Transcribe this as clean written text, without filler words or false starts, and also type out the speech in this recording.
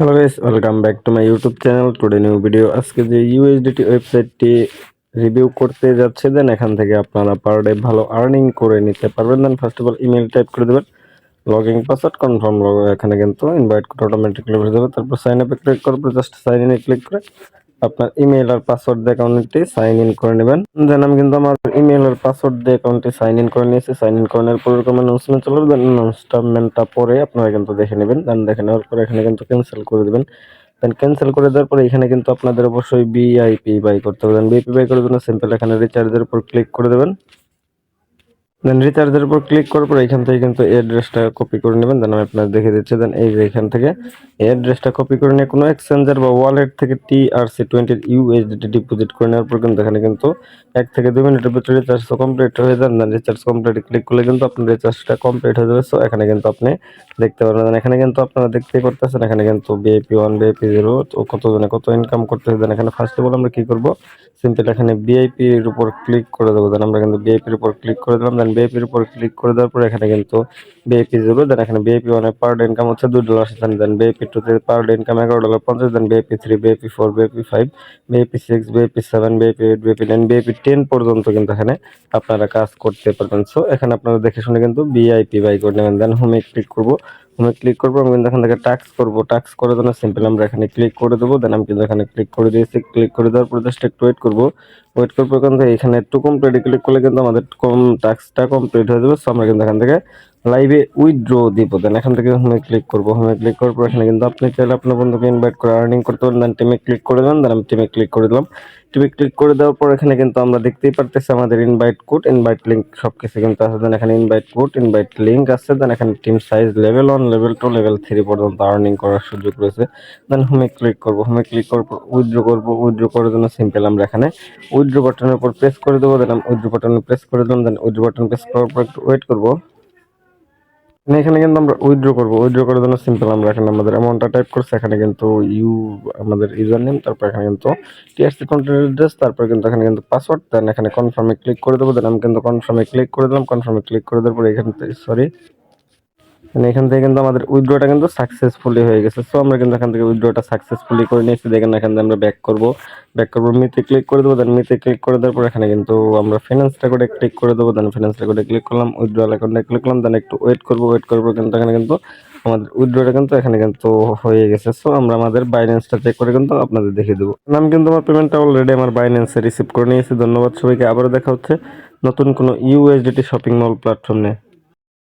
Hello guys, welcome back to my YouTube channel. Today new video. আজকে যে USDT ওয়েবসাইটটি review করতে যাচ্ছে, দেন এখান থেকে আপনারা পার ডে ভালো আর্নিং করে নিতে পারবেন। Then first of all email type করে দেবেন, লগইন পাসওয়ার্ড কনফার্ম লগ, এখানে কিন্তু ইনভাইট কোড অটোমেটিক্যালি হয়ে যাবে। তারপর সাইন আপে ক্লিক করবো, জাস্ট সাইন ইনে ক্লিক করে আপনার ইমেল আর পাসওয়ার্ড দিয়ে অ্যাকাউন্টটি সাইন ইন করে নেবেন। দেন আমি কিন্তু আমার ইমেল আর পাসওয়ার্ড দিয়ে অ্যাকাউন্টটি সাইন ইন করে নিয়েছি। সাইন ইন করার পর এরকম অ্যানাউন্সমেন্ট চলবে, দেন অ্যানাউন্সমেন্টটা পরে আপনারা কিন্তু দেখে নেবেন। দেন দেখে নেওয়ার পরে এখানে কিন্তু ক্যান্সেল করে দেবেন। দেন ক্যান্সেল করে দেওয়ার পরে এখানে কিন্তু আপনাদের অবশ্যই ভিআইপি বাই করতে হবে। দেন ভিআইপি বাই করার জন্য সিম্পল এখানে রিচার্জের উপর ক্লিক করে দেবেন। দেন রিচার্জের উপর ক্লিক করার পর এখান থেকে কিন্তু অ্যাড্রেসটা কপি করে নেবেন। দেন আমি আপনাদের দেখে দিচ্ছি। দেন এই যে এখান থেকে অ্যাড্রেসটা কপি করে নিয়ে কোনো এক্সচেঞ্জার বা ওয়ালেট থেকে TRC20 ইউএসডিটি ডিপোজিট করে নেওয়ার পর কিন্তু এখানে কিন্তু 1 থেকে 2 মিনিটের ভিতরে রিচার্জ কমপ্লিট হয়ে যান। দেন রিচার্জ কমপ্লিট ক্লিক করলে কিন্তু আপনার রিচার্জটা কমপ্লিট হয়ে যাবে। সো এখানে কিন্তু আপনি দেখতে পারবেন। দেন এখানে কিন্তু আপনারা দেখতেই পারতেছেন, এখানে কিন্তু VIP1 VIP0 তো কতজনে কত ইনকাম করতেছে। দেন এখানে ফার্স্ট অফ অল আমরা কি করব, সিম্পল এখানে ভিআইপি এর উপর ক্লিক করে দেবো। দেন আমরা কিন্তু ভিআইপি এর উপর ক্লিক করে দিলাম। দেন ভিআইপি এর উপর ক্লিক করে দেওয়ার পর এখানে কিন্তু VIP0, দেন এখানে VIP1 এর পার ডে ইনকাম হচ্ছে $2। দেন VIP2 তে পার ডে ইনকাম $11.50। দেন VIP3 VIP4 VIP5 VIP6 VIP7 VIP8 VIP9 VIP10 পর্যন্ত কিন্তু এখানে আপনারা কাজ করতে পারবেন। সো এখানে আপনারা দেখে শুনে কিন্তু ভিআইপি বাই করে নেবেন। দেন হোমে ক্লিক করবো, হোমে ক্লিক করবো। আমি কিন্তু এখান থেকে টাস্ক করবো, টাস্ক করার জন্য সিম্পল আমরা এখানে ক্লিক করে দেবো। দেন আমি কিন্তু এখানে ক্লিক করে দিয়েছি। ক্লিক করে দেওয়ার পর জাস্ট একটু ওয়েট করবো। ওয়েট করবো কিন্তু এখানে একটু কমপ্লিট ক্লিক করলে কিন্তু আমাদের টাস্কটা কমপ্লিট হয়ে যাবে। সো আমরা কিন্তু এখান থেকে লাইভে উইথড্র দিব। দেন এখান থেকে হোমে ক্লিক করবো, হোমে ক্লিক করার পর এখানে কিন্তু আপনি চাইলে আপনার বন্ধুকে ইনভাইট করে আর্নিং করতে পারেন। দেন টিমে ক্লিক করে দেন। দেন আমি টিমে ক্লিক করে দিলাম। টিমে ক্লিক করে দেওয়ার পর এখানে কিন্তু আমরা দেখতেই পারতেছি আমাদের ইনভাইট কোড, ইনভাইট লিঙ্ক সবকিছু কিন্তু আছে। দেন এখানে ইনভাইট কোড, ইনভাইট লিঙ্ক আছে। দেন এখানে team size level 1 level 2 level 3 পর্যন্ত আর্নিং করার সুযোগ রয়েছে। দেন হোমে ক্লিক করবো, হোমে ক্লিক করার পর উইথড্র করবো। উইথড্র করার জন্য সিম্পল আমরা এখানে উইথড্র বাটনের উপর প্রেস করে দেবো। দেন আমি উইথড্র বাটনে প্রেস করে দিলাম। দেন উইথড্র বাটন প্রেস করার পর একটু ওয়েট করবো। এখানে কিন্তু আমরা উইথড্র করবো। উইথড্র করার জন্য সিম্পল আমরা এখানে আমাদের অ্যামাউন্টটা টাইপ করছি। এখানে কিন্তু আমাদের ইউজার নেম, তারপর এখানে কিন্তু TRC20 অ্যাড্রেস, তারপর কিন্তু এখানে কিন্তু পাসওয়ার্ড। দেন এখানে কনফার্মে ক্লিক করে দেবো। দেন আমি কিন্তু কনফার্মে ক্লিক করে দিলাম। কনফার্মে ক্লিক করে দেওয়ার পর এখান থেকে এখান থেকে কিন্তু আমাদের উইথড্রটা কিন্তু সাকসেসফুলি হয়ে গেছে। সো আমরা কিন্তু এখান থেকে উইথড্রটা সাকসেসফুলি করে নিয়েছি। দেখেন এখান থেকে আমরা ব্যাক করবো, ব্যাক করবো, মিতে ক্লিক করে দেবো। দেন মিতে ক্লিক করে দেওয়ার পর এখানে কিন্তু আমরা ফিনান্স রেকর্ডে ক্লিক করে দেবো। দেন ফিনান্স রেকর্ডে ক্লিক করলাম, উইথড্রল অ্যাকাউন্টে ক্লিক করলাম। দেন একটু ওয়েট করবো, ওয়েট করবো কিন্তু এখানে কিন্তু আমাদের উইথড্রটা কিন্তু এখানে কিন্তু হয়ে গেছে। সো আমরা আমাদের বাইন্যান্সটা চেক করে কিন্তু আপনাদের দেখিয়ে দেবো। আমি কিন্তু আমার পেমেন্টটা অলরেডি আমার বাইন্যান্সে রিসিভ করে নিয়েছি। ধন্যবাদ সবাইকে। আবারও দেখা হচ্ছে নতুন কোনো ইউএসডিটি শপিং মল প্ল্যাটফর্মে।